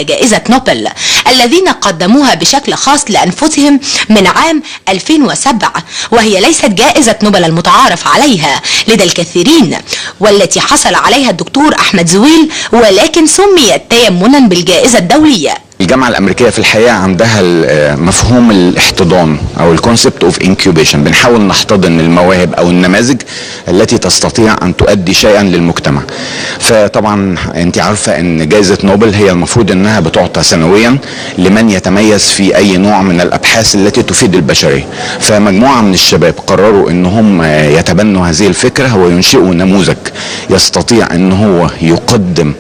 جائزة نوبل الذين قدموها بشكل خاص لأنفسهم من عام 2007، وهي ليست جائزة نوبل المتعارف عليها لدى الكثيرين والتي حصل عليها الدكتور أحمد زويل، ولكن سميت تيمنا بالجائزة الدولية. الجامعة الأمريكية في الحقيقة عندها مفهوم الاحتضان أو الكونسبت اوف انكيوبيشن، بنحاول نحتضن المواهب أو النماذج التي تستطيع أن تؤدي شيئا للمجتمع. فطبعا أنت عارفة أن جائزة نوبل هي المفروض أنها بتعطى سنويا لمن يتميز في أي نوع من الأبحاث التي تفيد البشرية. فمجموعة من الشباب قرروا أن هم يتبنوا هذه الفكرة وينشئوا نموذج يستطيع أن هو يقدم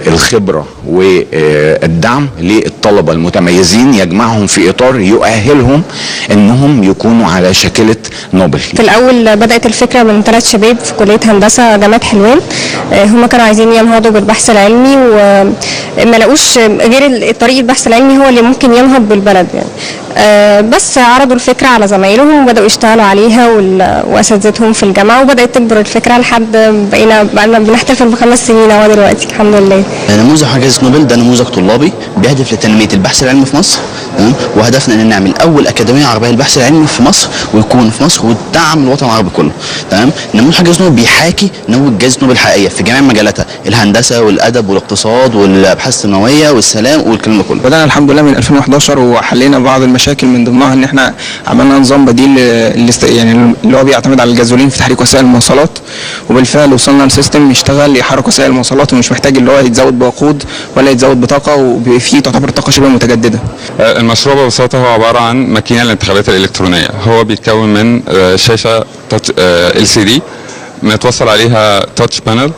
الخبرة والدعم للطلبة المتميزين، يجمعهم في إطار يؤهلهم أنهم يكونوا على شاكلة نوبل. في الأول بدأت الفكرة من 3 شباب في كلية هندسة جامعة حلوان. هم كانوا عايزين ينهضوا بالبحث العلمي وما لقوش غير طريق البحث العلمي هو اللي ممكن ينهض بالبلد يعني. بس عرضوا الفكرة على زمايلهم وبدأوا يشتغلوا عليها وأساتذتهم في الجامعة، وبدأت تكبر الفكرة لحد بقينا بنحتفل ب5 سنين اهو دلوقتي الحمد لله. نموذج جائزة نوبل ده نموذج طلابي بيهدف لتنمية البحث العلمي في مصر، تمام، وهدفنا ان نعمل اول اكاديمية عربية للبحث العلمي في مصر، ويكون في مصر وتدعم الوطن العربي كله، تمام. نموذج جائزة نوبل بيحاكي نموذج جائزة نوبل الحقيقية في جميع مجالاتها، الهندسة والادب والاقتصاد والابحاث النووية والسلام والكلام ده كله. بدأنا الحمد لله من 2011 وحلينا بعض المشاكل، من ضمنها ان احنا عملنا نظام بديل يعني اللي هو بيعتمد على الجازولين في تحريك وسائل المواصلات، وبالفعل وصلنا لسيستم يشتغل يحرك وسائل المواصلات ومش محتاج اللي هو يتزود بوقود ولا يتزود بطاقه، وفي تعتبر طاقه شبه متجدده. المشروع ببساطه هو عباره عن ماكينه للانتخابات الالكترونيه. هو بيتكون من شاشه LCD متوصل عليها تاتش بانل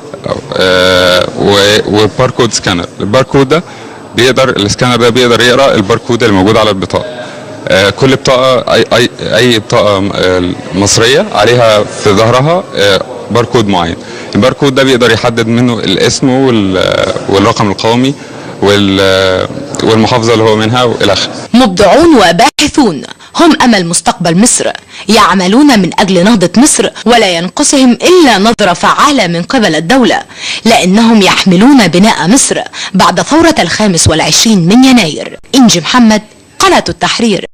وباركود سكانر. الباركود ده السكانر ده بيقدر يقرا الباركود اللي موجود على البطاقه. كل بطاقه اي بطاقه مصريه عليها في ظهرها باركود معين. الباركود ده بيقدر يحدد منه الاسم والرقم القومي والمحافظه اللي هو منها والى اخره. مبدعون وباحثون هم امل مستقبل مصر، يعملون من اجل نهضة مصر ولا ينقصهم الا نظرة فعالة من قبل الدولة، لانهم يحملون بناء مصر بعد ثورة 25 من يناير. إنجي محمد، قناة التحرير.